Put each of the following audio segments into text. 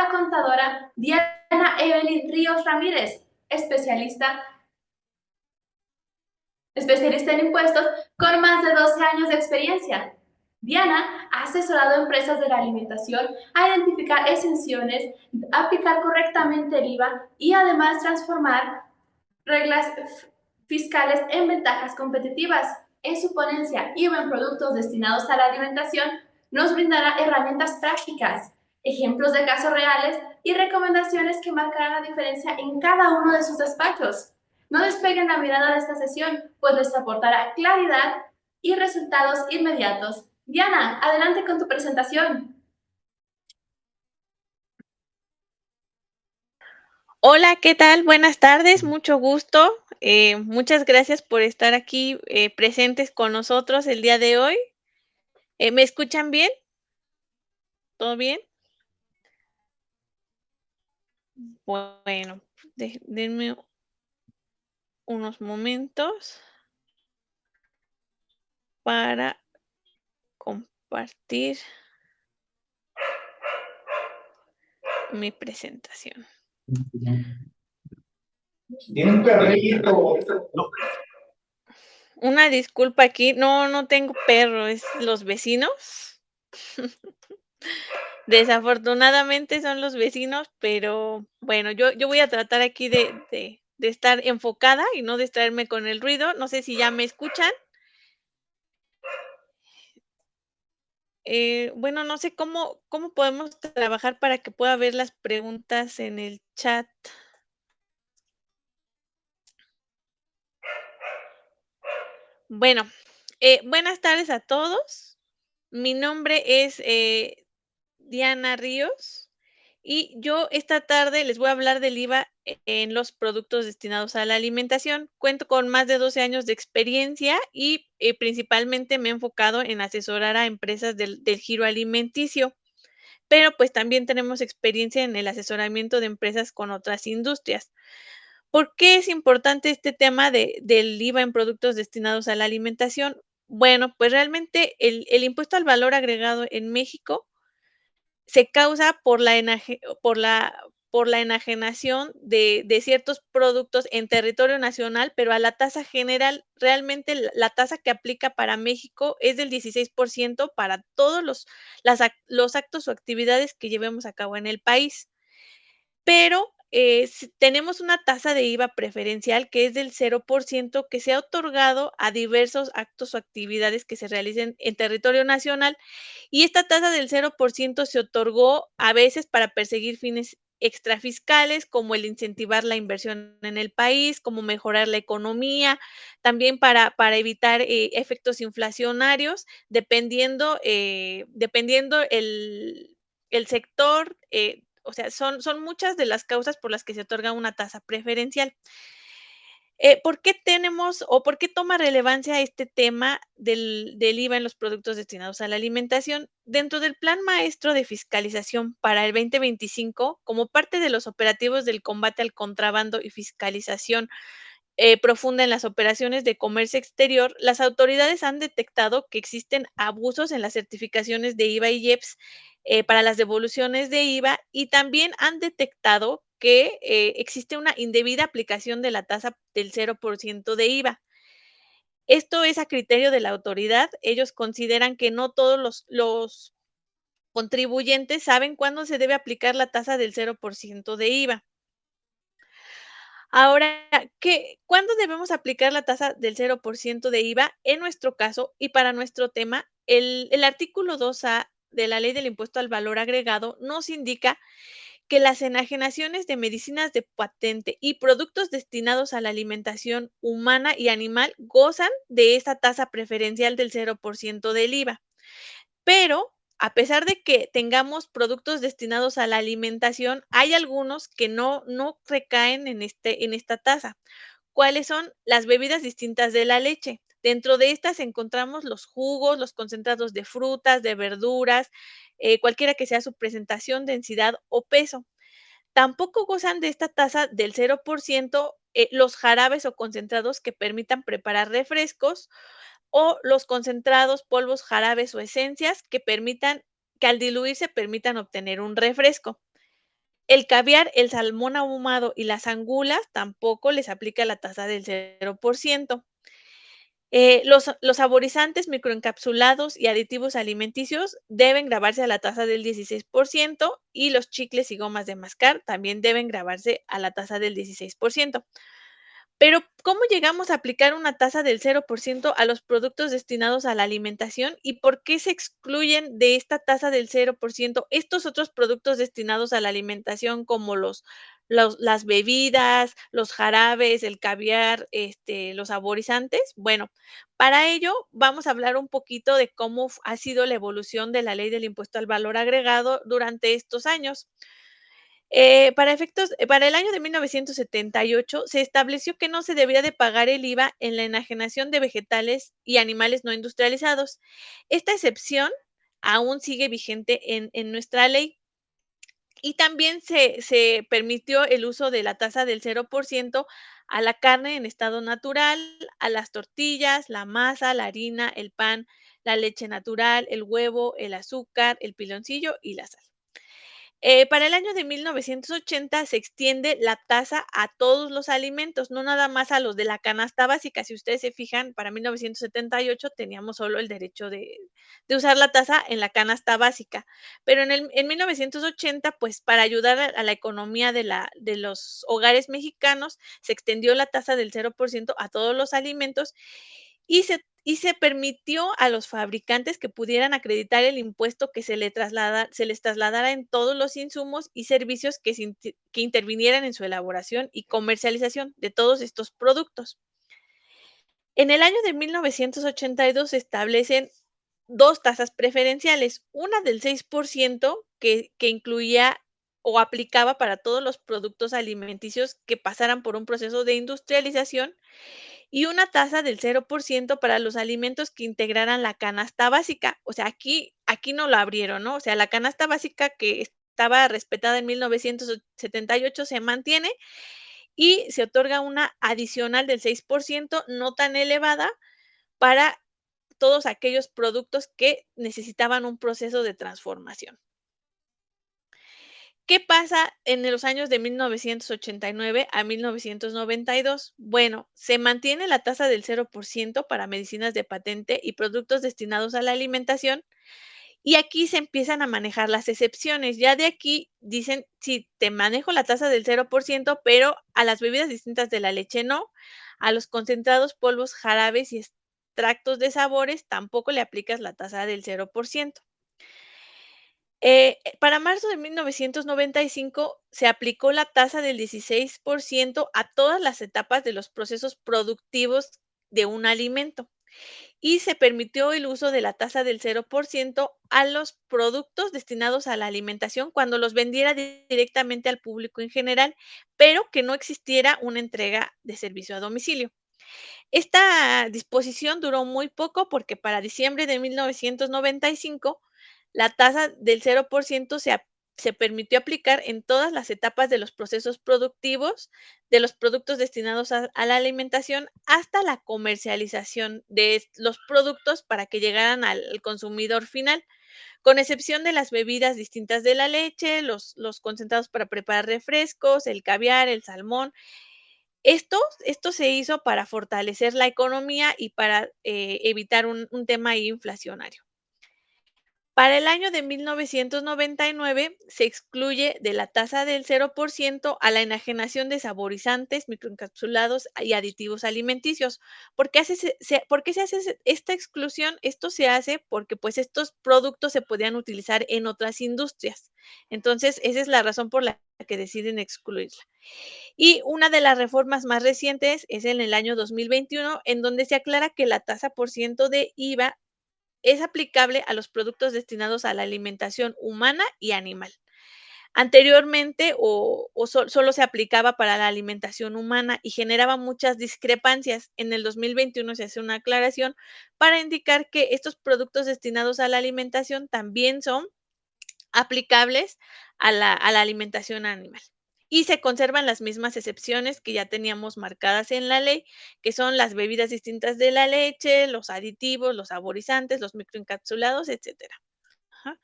la contadora Diana Evelyn Ríos Ramírez, especialista en impuestos con más de 12 años de experiencia. Diana ha asesorado a empresas de la alimentación a identificar exenciones, aplicar correctamente el IVA y además transformar reglas fiscales en ventajas competitivas. En su ponencia IVA en productos destinados a la alimentación, nos brindará herramientas prácticas, ejemplos de casos reales y recomendaciones que marcarán la diferencia en cada uno de sus despachos. No despeguen la mirada de esta sesión, pues les aportará claridad y resultados inmediatos. Diana, adelante con tu presentación. Hola, ¿qué tal? Buenas tardes, mucho gusto. Muchas gracias por estar aquí presentes con nosotros el día de hoy. ¿Me escuchan bien? ¿Todo bien? Bueno, denme unos momentos para compartir mi presentación. Tiene un perrito. Una disculpa aquí, no tengo perro, es los vecinos. Desafortunadamente son los vecinos, pero bueno, yo voy a tratar aquí de estar enfocada y no distraerme con el ruido. No sé si ya me escuchan. Bueno, no sé cómo podemos trabajar para que pueda ver las preguntas en el chat. Bueno, buenas tardes a todos. Mi nombre es Diana Ríos y yo esta tarde les voy a hablar del IVA en los productos destinados a la alimentación. Cuento con más de 12 años de experiencia y principalmente me he enfocado en asesorar a empresas del giro alimenticio, pero pues también tenemos experiencia en el asesoramiento de empresas con otras industrias. ¿Por qué es importante este tema del IVA en productos destinados a la alimentación? Bueno, pues realmente el impuesto al valor agregado en México se causa por la enajenación de ciertos productos en territorio nacional, pero a la tasa general, realmente la tasa que aplica para México es del 16% para todos los actos o actividades que llevemos a cabo en el país. Pero, tenemos una tasa de IVA preferencial que es del 0% que se ha otorgado a diversos actos o actividades que se realicen en territorio nacional, y esta tasa del 0% se otorgó a veces para perseguir fines extrafiscales, como el incentivar la inversión en el país, como mejorar la economía, también para evitar, efectos inflacionarios, dependiendo el sector, o sea, son muchas de las causas por las que se otorga una tasa preferencial. ¿Por qué tenemos o por qué toma relevancia este tema del IVA en los productos destinados a la alimentación? Dentro del Plan Maestro de Fiscalización para el 2025, como parte de los operativos del combate al contrabando y fiscalización profunda en las operaciones de comercio exterior, las autoridades han detectado que existen abusos en las certificaciones de IVA y IEPS para las devoluciones de IVA, y también han detectado que existe una indebida aplicación de la tasa del 0% de IVA. Esto es a criterio de la autoridad. Ellos consideran que no todos los contribuyentes saben cuándo se debe aplicar la tasa del 0% de IVA. Ahora, ¿cuándo debemos aplicar la tasa del 0% de IVA? En nuestro caso y para nuestro tema, el artículo 2A de la Ley del Impuesto al Valor Agregado nos indica que las enajenaciones de medicinas de patente y productos destinados a la alimentación humana y animal gozan de esta tasa preferencial del 0% del IVA. Pero, a pesar de que tengamos productos destinados a la alimentación, hay algunos que no recaen en esta tasa. ¿Cuáles son? Las bebidas distintas de la leche. Dentro de estas encontramos los jugos, los concentrados de frutas, de verduras, cualquiera que sea su presentación, densidad o peso. Tampoco gozan de esta tasa del 0% los jarabes o concentrados que permitan preparar refrescos, o los concentrados, polvos, jarabes o esencias que al diluirse permitan obtener un refresco. El caviar, el salmón ahumado y las angulas tampoco les aplica la tasa del 0%. Los saborizantes microencapsulados y aditivos alimenticios deben grabarse a la tasa del 16% y los chicles y gomas de mascar también deben grabarse a la tasa del 16%. Pero, ¿cómo llegamos a aplicar una tasa del 0% a los productos destinados a la alimentación y por qué se excluyen de esta tasa del 0% estos otros productos destinados a la alimentación como las bebidas, los jarabes, el caviar, los saborizantes? Bueno, para ello vamos a hablar un poquito de cómo ha sido la evolución de la ley del impuesto al valor agregado durante estos años. Para el año de 1978 se estableció que no se debía de pagar el IVA en la enajenación de vegetales y animales no industrializados. Esta excepción aún sigue vigente en nuestra ley. Y también se permitió el uso de la tasa del 0% a la carne en estado natural, a las tortillas, la masa, la harina, el pan, la leche natural, el huevo, el azúcar, el piloncillo y la sal. Para el año de 1980 se extiende la tasa a todos los alimentos, no nada más a los de la canasta básica. Si ustedes se fijan, para 1978 teníamos solo el derecho de usar la tasa en la canasta básica, pero en 1980, pues, para ayudar a la economía de los hogares mexicanos, se extendió la tasa del 0% a todos los alimentos y se permitió a los fabricantes que pudieran acreditar el impuesto que se les trasladara en todos los insumos y servicios que intervinieran en su elaboración y comercialización de todos estos productos. En el año de 1982 se establecen 2 tasas preferenciales, una del 6% que incluía o aplicaba para todos los productos alimenticios que pasaran por un proceso de industrialización y una tasa del 0% para los alimentos que integraran la canasta básica. O sea, aquí no lo abrieron, ¿no? O sea, la canasta básica que estaba respetada en 1978 se mantiene y se otorga una adicional del 6%, no tan elevada, para todos aquellos productos que necesitaban un proceso de transformación. ¿Qué pasa en los años de 1989 a 1992? Bueno, se mantiene la tasa del 0% para medicinas de patente y productos destinados a la alimentación, y aquí se empiezan a manejar las excepciones. Ya de aquí dicen, sí, te manejo la tasa del 0%, pero a las bebidas distintas de la leche no, a los concentrados, polvos, jarabes y extractos de sabores tampoco le aplicas la tasa del 0%. Para marzo de 1995 se aplicó la tasa del 16% a todas las etapas de los procesos productivos de un alimento y se permitió el uso de la tasa del 0% a los productos destinados a la alimentación cuando los vendiera directamente al público en general, pero que no existiera una entrega de servicio a domicilio. Esta disposición duró muy poco porque para diciembre de 1995 la tasa del 0% se permitió aplicar en todas las etapas de los procesos productivos de los productos destinados a la alimentación hasta la comercialización de los productos para que llegaran al consumidor final, con excepción de las bebidas distintas de la leche, los concentrados para preparar refrescos, el caviar, el salmón. Esto se hizo para fortalecer la economía y para, evitar un tema ahí inflacionario. Para el año de 1999 se excluye de la tasa del 0% a la enajenación de saborizantes, microencapsulados y aditivos alimenticios. ¿Por qué se hace esta exclusión? Esto se hace porque, pues, estos productos se podían utilizar en otras industrias. Entonces, esa es la razón por la que deciden excluirla. Y una de las reformas más recientes es en el año 2021, en donde se aclara que la tasa por ciento de IVA es aplicable a los productos destinados a la alimentación humana y animal. Anteriormente, solo se aplicaba para la alimentación humana y generaba muchas discrepancias. En el 2021 se hace una aclaración para indicar que estos productos destinados a la alimentación también son aplicables a la alimentación animal. Y se conservan las mismas excepciones que ya teníamos marcadas en la ley, que son las bebidas distintas de la leche, los aditivos, los saborizantes, los microencapsulados, etcétera. Ajá.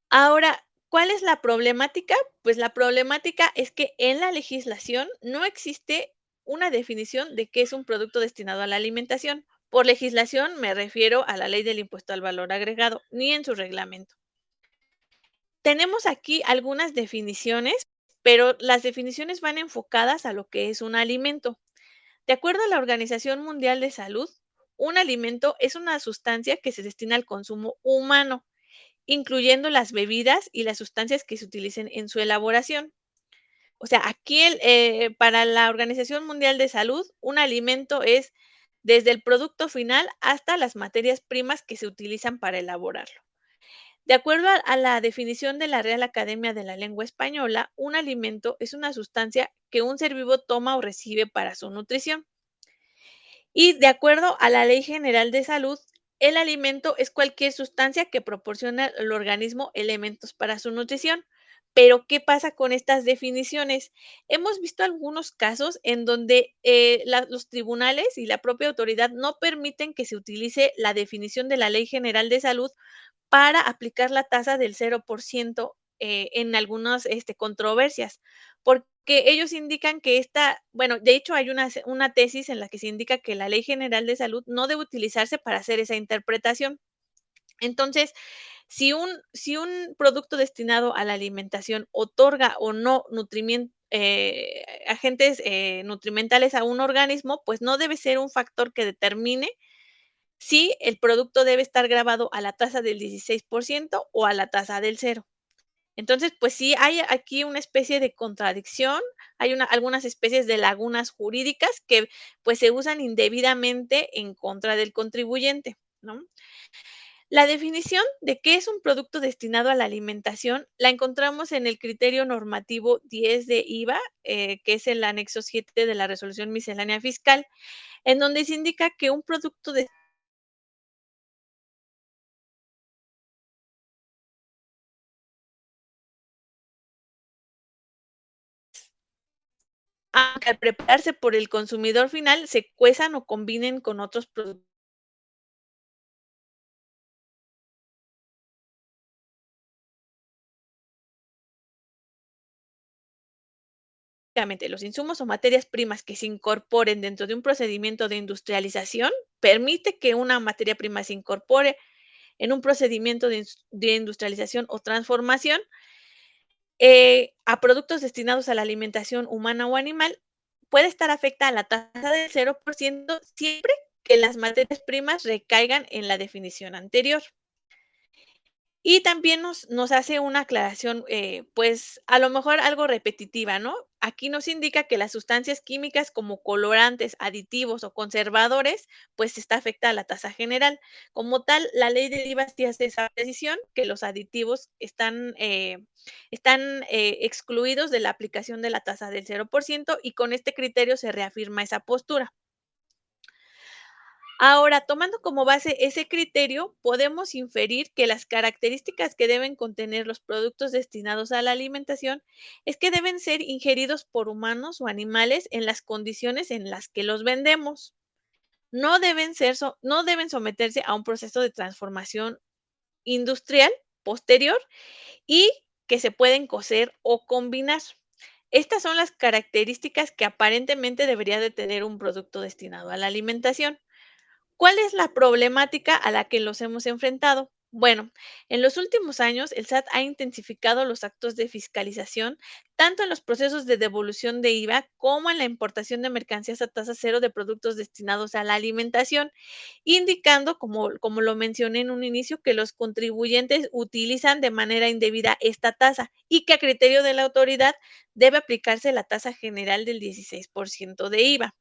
Ahora, ¿Cuál es la problemática? Pues la problemática es que en la legislación no existe una definición de qué es un producto destinado a la alimentación. Por legislación me refiero a la ley del impuesto al valor agregado, ni en su reglamento. Tenemos aquí algunas definiciones, pero las definiciones van enfocadas a lo que es un alimento. De acuerdo a la Organización Mundial de Salud, un alimento es una sustancia que se destina al consumo humano, incluyendo las bebidas y las sustancias que se utilicen en su elaboración. O sea, aquí para la Organización Mundial de Salud, un alimento es desde el producto final hasta las materias primas que se utilizan para elaborarlo. De acuerdo a la definición de la Real Academia de la Lengua Española, un alimento es una sustancia que un ser vivo toma o recibe para su nutrición. Y de acuerdo a la Ley General de Salud, el alimento es cualquier sustancia que proporciona al organismo elementos para su nutrición. Pero, ¿qué pasa con estas definiciones? Hemos visto algunos casos en donde los tribunales y la propia autoridad no permiten que se utilice la definición de la Ley General de Salud para aplicar la tasa del 0% en algunas controversias, porque ellos indican que bueno, de hecho hay una tesis en la que se indica que la Ley General de Salud no debe utilizarse para hacer esa interpretación. Entonces, si un producto destinado a la alimentación otorga o no agentes nutrimentales a un organismo, pues no debe ser un factor que determine si el producto debe estar grabado a la tasa del 16% o a la tasa del cero. Entonces, pues sí, hay aquí una especie de contradicción, hay algunas especies de lagunas jurídicas que pues se usan indebidamente en contra del contribuyente, ¿no? La definición de qué es un producto destinado a la alimentación la encontramos en el criterio normativo 10 de IVA, que es el anexo 7 de la resolución miscelánea fiscal, en donde se indica que un producto aunque al prepararse por el consumidor final se cuezan o combinen con otros productos. Los insumos o materias primas que se incorporen dentro de un procedimiento de industrialización permite que una materia prima se incorpore en un procedimiento de industrialización o transformación a productos destinados a la alimentación humana o animal, puede estar afectada a la tasa del 0% siempre que las materias primas recaigan en la definición anterior. Y también nos hace una aclaración, pues, a lo mejor algo repetitiva, ¿no? Aquí nos indica que las sustancias químicas como colorantes, aditivos o conservadores, pues, está afectada la tasa general. Como tal, la ley del IVA sí hace esa precisión, que los aditivos están excluidos de la aplicación de la tasa del 0% y con este criterio se reafirma esa postura. Ahora, tomando como base ese criterio, podemos inferir que las características que deben contener los productos destinados a la alimentación es que deben ser ingeridos por humanos o animales en las condiciones en las que los vendemos. No deben someterse a un proceso de transformación industrial posterior y que se pueden cocer o combinar. Estas son las características que aparentemente debería de tener un producto destinado a la alimentación. ¿Cuál es la problemática a la que los hemos enfrentado? Bueno, en los últimos años el SAT ha intensificado los actos de fiscalización, tanto en los procesos de devolución de IVA como en la importación de mercancías a tasa cero de productos destinados a la alimentación, indicando, como lo mencioné en un inicio, que los contribuyentes utilizan de manera indebida esta tasa y que a criterio de la autoridad debe aplicarse la tasa general del 16% de IVA.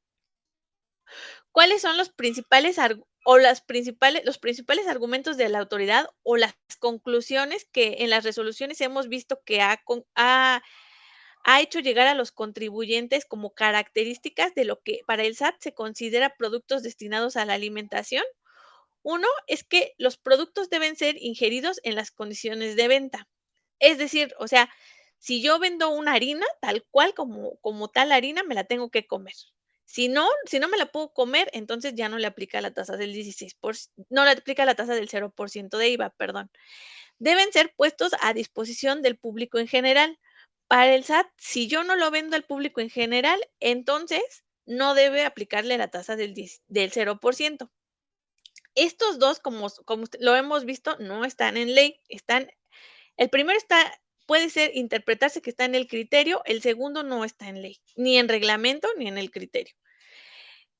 ¿Cuáles son los principales argumentos de la autoridad o las conclusiones que en las resoluciones hemos visto que ha hecho llegar a los contribuyentes como características de lo que para el SAT se considera productos destinados a la alimentación? Uno es que los productos deben ser ingeridos en las condiciones de venta. Es decir, o sea, si yo vendo una harina, tal cual como tal harina, me la tengo que comer. Si no me la puedo comer, entonces ya no le aplica la tasa del 16%, no le aplica la tasa del 0% de IVA, perdón. Deben ser puestos a disposición del público en general. Para el SAT, si yo no lo vendo al público en general, entonces no debe aplicarle la tasa del 0%. Estos dos, como lo hemos visto, no están en ley. El primero puede ser interpretarse que está en el criterio, el segundo no está en ley, ni en reglamento ni en el criterio.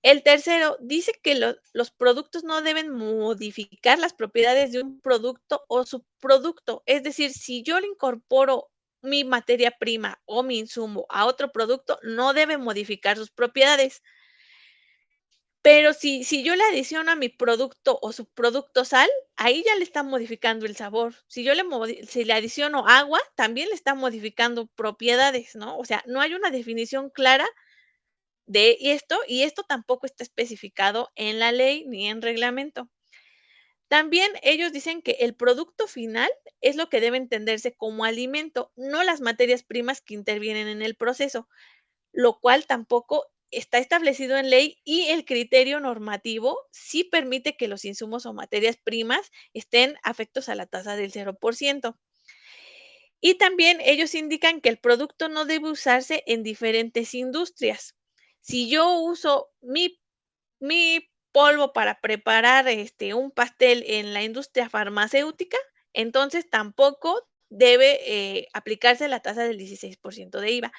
El tercero dice que los productos no deben modificar las propiedades de un producto o subproducto. Es decir, si yo le incorporo mi materia prima o mi insumo a otro producto, no debe modificar sus propiedades. Pero si yo le adiciono a mi producto o subproducto sal, ahí ya le está modificando el sabor. Si le adiciono agua, también le está modificando propiedades, ¿no? O sea, no hay una definición clara de esto, y esto tampoco está especificado en la ley ni en reglamento. También ellos dicen que el producto final es lo que debe entenderse como alimento, no las materias primas que intervienen en el proceso, lo cual tampoco está establecido en ley, y el criterio normativo sí permite que los insumos o materias primas estén afectos a la tasa del 0%. Y también ellos indican que el producto no debe usarse en diferentes industrias. Si yo uso mi polvo para preparar, un pastel en la industria farmacéutica, entonces tampoco debe, aplicarse la tasa del 16% de IVA.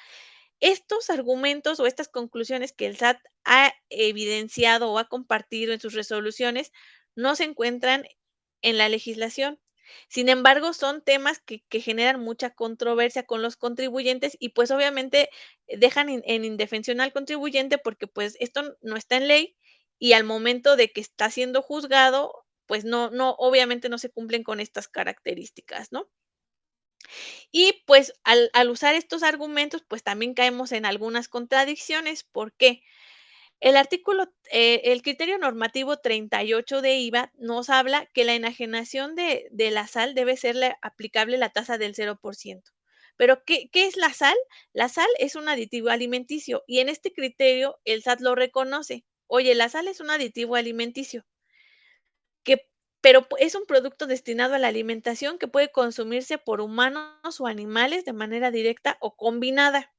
Estos argumentos o estas conclusiones que el SAT ha evidenciado o ha compartido en sus resoluciones no se encuentran en la legislación. Sin embargo, son temas que generan mucha controversia con los contribuyentes, y pues obviamente dejan en indefensión al contribuyente, porque pues esto no está en ley, y al momento de que está siendo juzgado, pues obviamente no se cumplen con estas características, ¿no? Y pues al usar estos argumentos, pues también caemos en algunas contradicciones. ¿Por qué? El criterio normativo 38 de IVA nos habla que la enajenación de la sal debe serle aplicable la tasa del 0%. Pero, ¿qué es la sal? La sal es un aditivo alimenticio, y en este criterio el SAT lo reconoce. Oye, la sal es un aditivo alimenticio que es un producto destinado a la alimentación que puede consumirse por humanos o animales de manera directa o combinada.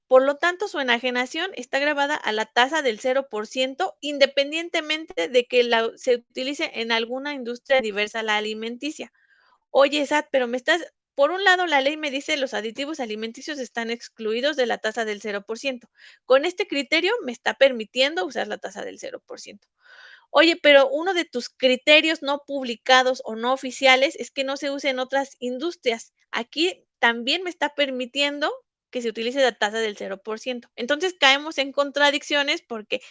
Por lo tanto, su enajenación está grabada a la tasa del 0%, independientemente de que se utilice en alguna industria diversa a la alimenticia. Oye, SAT, pero por un lado, la ley me dice los aditivos alimenticios están excluidos de la tasa del 0%. Con este criterio me está permitiendo usar la tasa del 0%. Oye, pero uno de tus criterios no publicados o no oficiales es que no se use en otras industrias. Aquí también me está permitiendo que se utilice la tasa del 0%. Entonces caemos en contradicciones, porque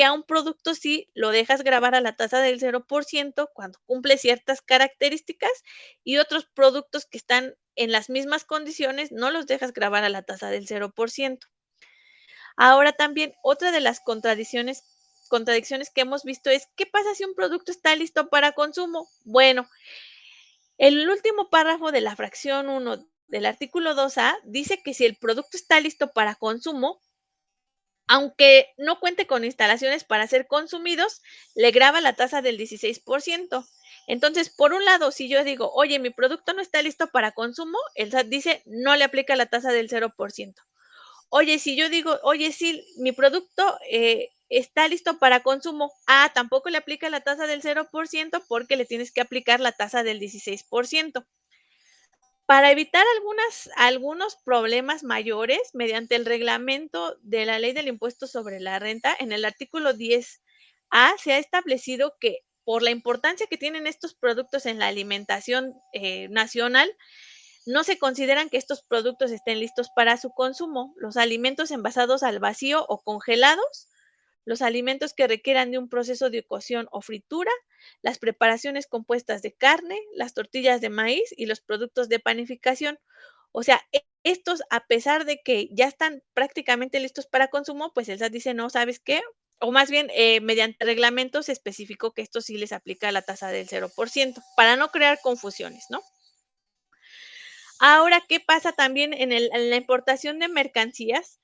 a un producto sí lo dejas grabar a la tasa del 0% cuando cumple ciertas características, y otros productos que están en las mismas condiciones no los dejas grabar a la tasa del 0%. Ahora también, otra de las contradicciones que hemos visto es, ¿qué pasa si un producto está listo para consumo? Bueno, el último párrafo de la fracción 1 del artículo 2A dice que si el producto está listo para consumo, aunque no cuente con instalaciones para ser consumidos, le grava la tasa del 16%. Entonces, por un lado, si yo digo, oye, mi producto no está listo para consumo, el SAT dice, no le aplica la tasa del 0%. Oye, si yo digo, oye, sí, mi producto está listo para consumo, tampoco le aplica la tasa del 0% porque le tienes que aplicar la tasa del 16%. Para evitar algunos problemas mayores, mediante el reglamento de la Ley del Impuesto sobre la Renta, en el artículo 10A se ha establecido que, por la importancia que tienen estos productos en la alimentación nacional, no se consideran que estos productos estén listos para su consumo. Los alimentos envasados al vacío o congelados, los alimentos que requieran de un proceso de cocción o fritura, las preparaciones compuestas de carne, las tortillas de maíz y los productos de panificación. O sea, estos, a pesar de que ya están prácticamente listos para consumo, pues el SAT dice, no, ¿sabes qué? O más bien, mediante reglamento se especificó que esto sí les aplica la tasa del 0%, para no crear confusiones, ¿no? Ahora, ¿qué pasa también en la importación de mercancías?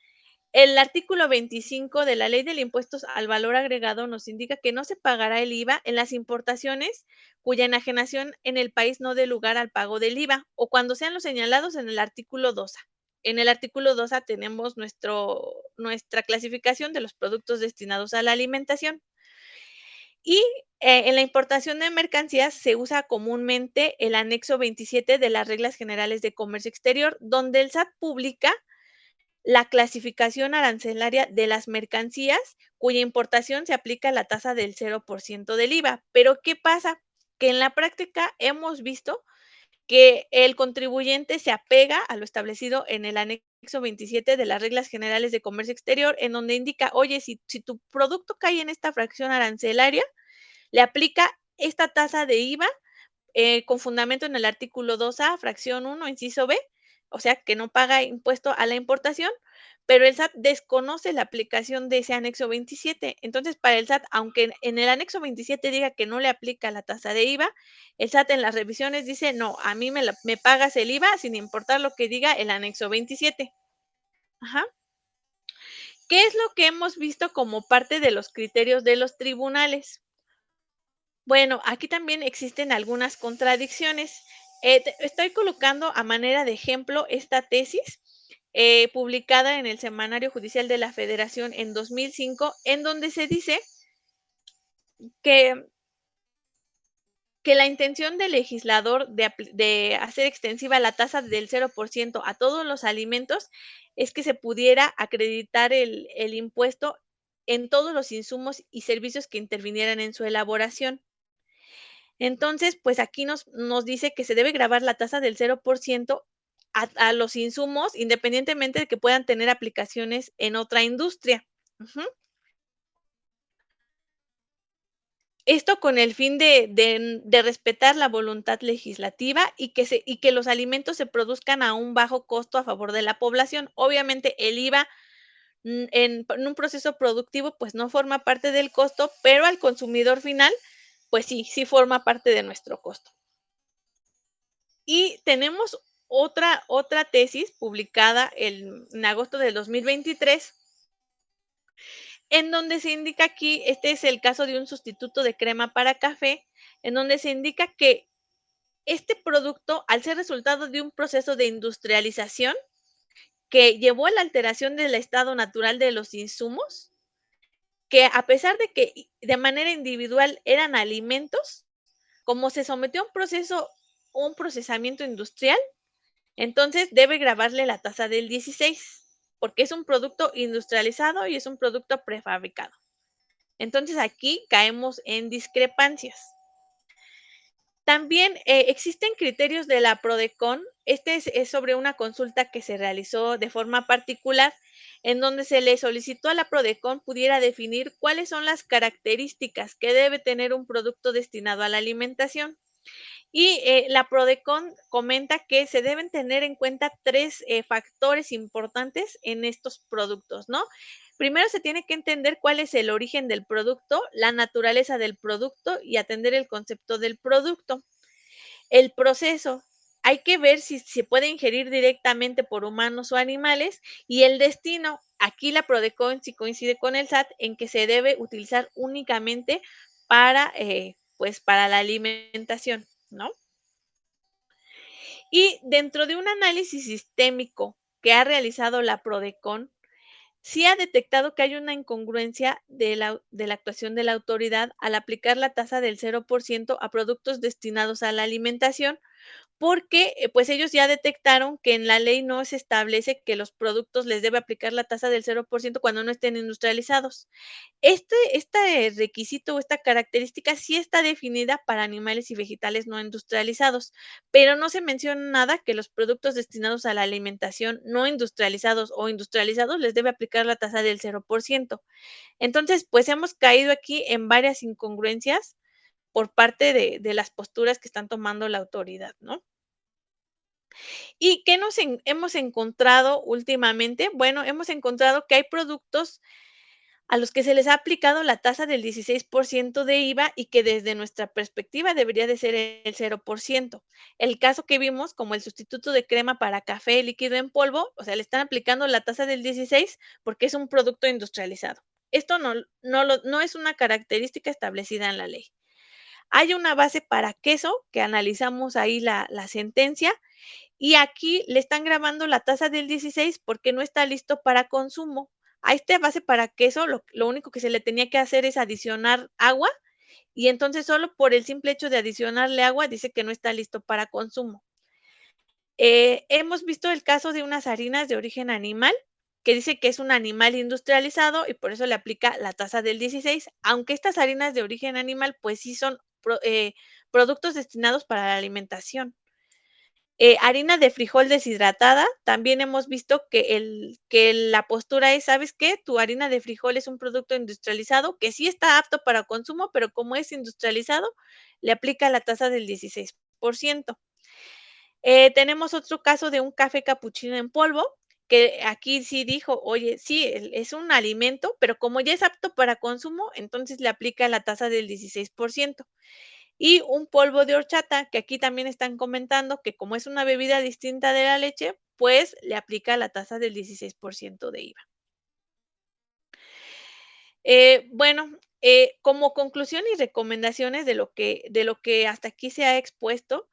El artículo 25 de la Ley del Impuesto al Valor Agregado nos indica que no se pagará el IVA en las importaciones cuya enajenación en el país no dé lugar al pago del IVA o cuando sean los señalados en el artículo 2A. En el artículo 2A tenemos nuestra clasificación de los productos destinados a la alimentación. Y en la importación de mercancías se usa comúnmente el anexo 27 de las Reglas Generales de Comercio Exterior, donde el SAT publica la clasificación arancelaria de las mercancías cuya importación se aplica la tasa del 0% del IVA. Pero, ¿qué pasa? Que en la práctica hemos visto que el contribuyente se apega a lo establecido en el anexo 27 de las Reglas Generales de Comercio Exterior, en donde indica, oye, si tu producto cae en esta fracción arancelaria, le aplica esta tasa de IVA con fundamento en el artículo 2A, fracción 1, inciso B, o sea, que no paga impuesto a la importación, pero el SAT desconoce la aplicación de ese anexo 27. Entonces, para el SAT, aunque en el anexo 27 diga que no le aplica la tasa de IVA, el SAT en las revisiones dice, no, a mí me pagas el IVA sin importar lo que diga el anexo 27. Ajá. ¿Qué es lo que hemos visto como parte de los criterios de los tribunales? Bueno, aquí también existen algunas contradicciones. Estoy colocando a manera de ejemplo esta tesis publicada en el Semanario Judicial de la Federación en 2005, en donde se dice que, que la intención del legislador de hacer extensiva la tasa del 0% a todos los alimentos es que se pudiera acreditar el impuesto en todos los insumos y servicios que intervinieran en su elaboración. Entonces, pues aquí nos dice que se debe grabar la tasa del 0% a los insumos, independientemente de que puedan tener aplicaciones en otra industria. Ujú. Esto con el fin de respetar la voluntad legislativa y que los alimentos se produzcan a un bajo costo a favor de la población. Obviamente, el IVA, en un proceso productivo, pues, no forma parte del costo, pero al consumidor final, pues sí forma parte de nuestro costo. Y tenemos otra tesis publicada en agosto del 2023, en donde se indica aquí, este es el caso de un sustituto de crema para café, en donde se indica que este producto, al ser resultado de un proceso de industrialización que llevó a la alteración del estado natural de los insumos, que a pesar de que de manera individual eran alimentos, como se sometió a un procesamiento industrial, entonces debe grabarle la tasa del 16, porque es un producto industrializado y es un producto prefabricado. Entonces aquí caemos en discrepancias. También existen criterios de la PRODECON. Este es sobre una consulta que se realizó de forma particular, en donde se le solicitó a la PRODECON pudiera definir cuáles son las características que debe tener un producto destinado a la alimentación. Y la PRODECON comenta que se deben tener en cuenta tres factores importantes en estos productos, ¿no? Primero se tiene que entender cuál es el origen del producto, la naturaleza del producto y atender el concepto del producto. El proceso, hay que ver si se puede ingerir directamente por humanos o animales y el destino. Aquí la PRODECON sí coincide con el SAT en que se debe utilizar únicamente pues para la alimentación, ¿no? Y dentro de un análisis sistémico que ha realizado la PRODECON, sí ha detectado que hay una incongruencia de la actuación de la autoridad al aplicar la tasa del 0% a productos destinados a la alimentación, porque, pues, ellos ya detectaron que en la ley no se establece que los productos les debe aplicar la tasa del 0% cuando no estén industrializados. Este requisito o esta característica sí está definida para animales y vegetales no industrializados, pero no se menciona nada que los productos destinados a la alimentación no industrializados o industrializados les debe aplicar la tasa del 0%. Entonces, pues, hemos caído aquí en varias incongruencias por parte de las posturas que están tomando la autoridad, ¿no? ¿Y qué hemos encontrado últimamente? Bueno, hemos encontrado que hay productos a los que se les ha aplicado la tasa del 16% de IVA y que desde nuestra perspectiva debería de ser el 0%. El caso que vimos, como el sustituto de crema para café líquido en polvo, o sea, le están aplicando la tasa del 16 porque es un producto industrializado. Esto no es una característica establecida en la ley. Hay una base para queso, que analizamos ahí la sentencia, y aquí le están grabando la tasa del 16 porque no está listo para consumo. A esta base para queso, lo único que se le tenía que hacer es adicionar agua, y entonces solo por el simple hecho de adicionarle agua dice que no está listo para consumo. Hemos visto el caso de unas harinas de origen animal, que dice que es un animal industrializado y por eso le aplica la tasa del 16, aunque estas harinas de origen animal, pues sí son productos destinados para la alimentación. Harina de frijol deshidratada, también hemos visto que la postura es, ¿sabes qué? Tu harina de frijol es un producto industrializado que sí está apto para consumo, pero como es industrializado, le aplica la tasa del 16%. Tenemos otro caso de un café capuchino en polvo, que aquí sí dijo: "Oye, sí, es un alimento, pero como ya es apto para consumo, entonces le aplica la tasa del 16%". Y un polvo de horchata, que aquí también están comentando que como es una bebida distinta de la leche, pues le aplica la tasa del 16% de IVA. Bueno, como conclusión y recomendaciones de lo que hasta aquí se ha expuesto,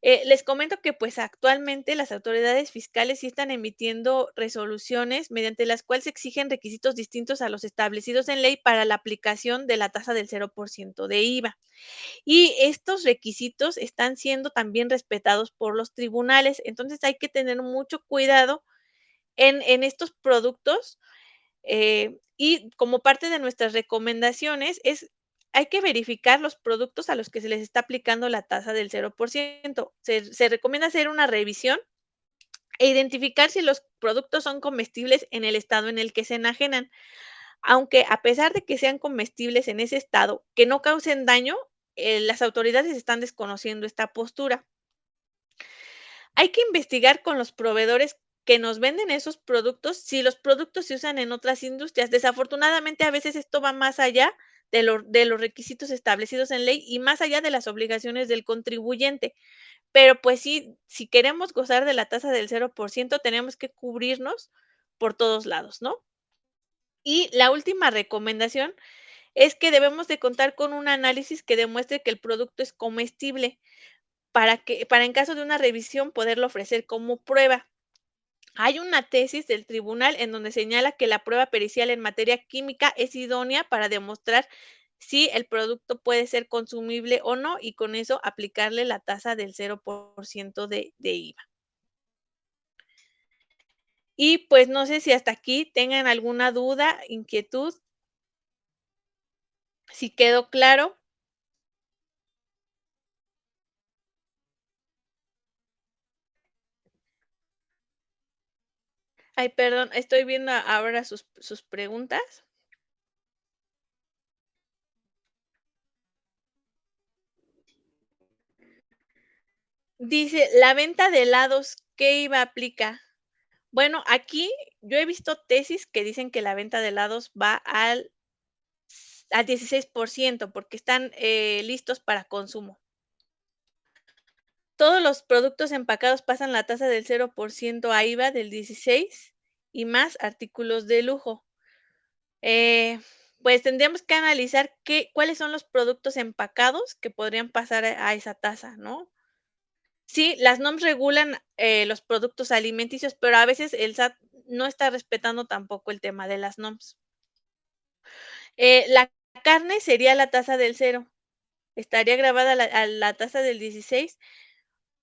les comento que, pues, actualmente las autoridades fiscales sí están emitiendo resoluciones mediante las cuales exigen requisitos distintos a los establecidos en ley para la aplicación de la tasa del 0% de IVA. Y estos requisitos están siendo también respetados por los tribunales. Entonces, hay que tener mucho cuidado en estos productos, y como parte de nuestras recomendaciones hay que verificar los productos a los que se les está aplicando la tasa del 0%. Se recomienda hacer una revisión e identificar si los productos son comestibles en el estado en el que se enajenan. Aunque a pesar de que sean comestibles en ese estado, que no causen daño, las autoridades están desconociendo esta postura. Hay que investigar con los proveedores que nos venden esos productos, si los productos se usan en otras industrias. Desafortunadamente, a veces esto va más allá de los requisitos establecidos en ley y más allá de las obligaciones del contribuyente. Pero, pues sí, si queremos gozar de la tasa del 0%, tenemos que cubrirnos por todos lados, ¿no? Y la última recomendación es que debemos de contar con un análisis que demuestre que el producto es comestible para en caso de una revisión poderlo ofrecer como prueba. Hay una tesis del tribunal en donde señala que la prueba pericial en materia química es idónea para demostrar si el producto puede ser consumible o no y con eso aplicarle la tasa del 0% de IVA. Y pues no sé si hasta aquí tengan alguna duda, inquietud, si quedó claro. Ay, perdón, estoy viendo ahora sus preguntas. Dice, la venta de helados, ¿qué IVA aplica? Bueno, aquí yo he visto tesis que dicen que la venta de helados va al 16% porque están, listos para consumo. Todos los productos empacados pasan la tasa del 0% a IVA del 16 y más artículos de lujo. Eh, pues tendríamos que analizar cuáles son los productos empacados que podrían pasar a esa tasa, ¿no? Sí, las NOMS regulan, los productos alimenticios, pero a veces el SAT no está respetando tampoco el tema de las NOMS. La carne sería la tasa del 0, estaría grabada a la tasa del 16.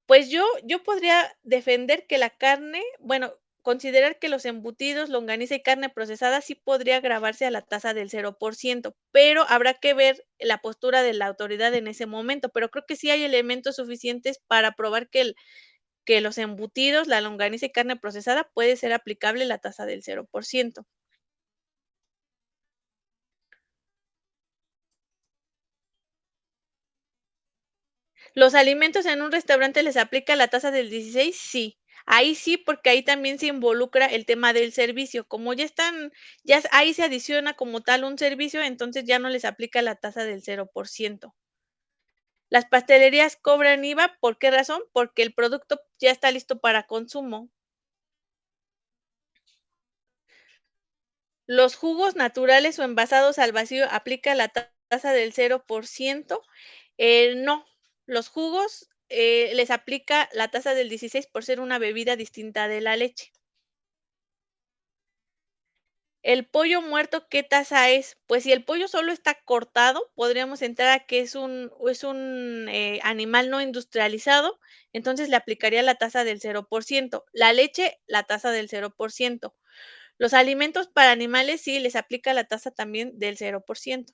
Pues yo podría defender que la carne, bueno, considerar que los embutidos, longaniza y carne procesada sí podría grabarse a la tasa del 0%, pero habrá que ver la postura de la autoridad en ese momento, pero creo que sí hay elementos suficientes para probar que los embutidos, la longaniza y carne procesada puede ser aplicable la tasa del 0%. ¿Los alimentos en un restaurante les aplica la tasa del 16? Sí. Ahí sí, porque ahí también se involucra el tema del servicio. Como ya están, ya ahí se adiciona como tal un servicio, entonces ya no les aplica la tasa del 0%. Las pastelerías cobran IVA, ¿por qué razón? Porque el producto ya está listo para consumo. Los jugos naturales o envasados al vacío aplica la tasa del 0%. No, los jugos, les aplica la tasa del 16 por ser una bebida distinta de la leche. El pollo muerto, ¿qué tasa es? Pues si el pollo solo está cortado, podríamos entrar a que es un animal no industrializado, entonces le aplicaría la tasa del 0%. La leche, la tasa del 0%. Los alimentos para animales sí les aplica la tasa también del 0%.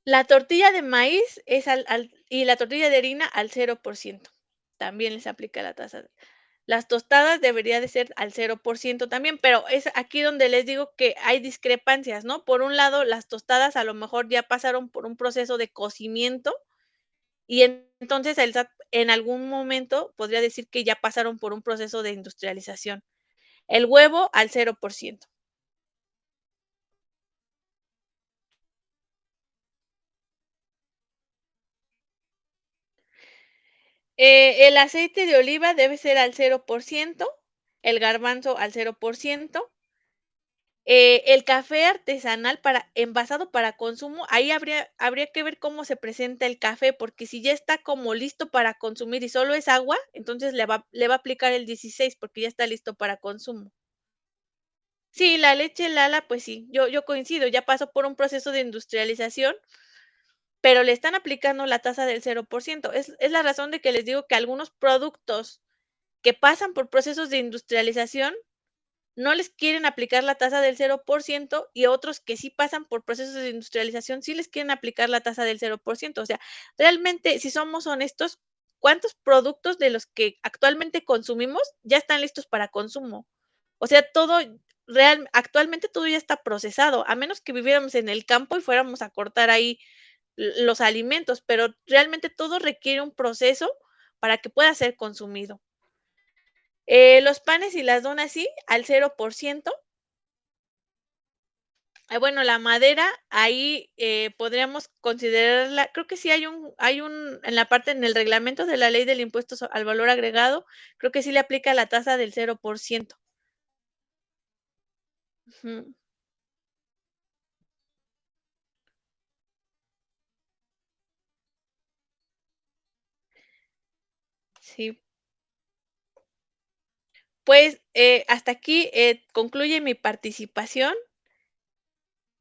La tortilla de maíz es y la tortilla de harina al 0%. También les aplica la tasa. Las tostadas debería de ser al 0% también, pero es aquí donde les digo que hay discrepancias, ¿no? Por un lado, las tostadas a lo mejor ya pasaron por un proceso de cocimiento y entonces el SAT en algún momento podría decir que ya pasaron por un proceso de industrialización. El huevo al 0%. El aceite de oliva debe ser al 0%, el garbanzo al 0%. El café artesanal para envasado para consumo, ahí habría que ver cómo se presenta el café, porque si ya está como listo para consumir y solo es agua, entonces le va a aplicar el 16 porque ya está listo para consumo. Sí, la leche Lala, pues sí, yo coincido, ya pasó por un proceso de industrialización, pero le están aplicando la tasa del 0%. Es la razón de que les digo que algunos productos que pasan por procesos de industrialización no les quieren aplicar la tasa del 0% y otros que sí pasan por procesos de industrialización, sí les quieren aplicar la tasa del 0%. O sea, realmente, si somos honestos, ¿cuántos productos de los que actualmente consumimos ya están listos para consumo? O sea, actualmente todo ya está procesado, a menos que viviéramos en el campo y fuéramos a cortar ahí los alimentos, pero realmente todo requiere un proceso para que pueda ser consumido. Los panes y las donas sí, al 0%. Bueno, la madera, ahí, podríamos considerarla creo que sí hay un en la parte en el reglamento de la ley del impuesto al valor agregado, creo que sí le aplica la tasa del 0%. Ujú, sí. Pues, hasta aquí, concluye mi participación.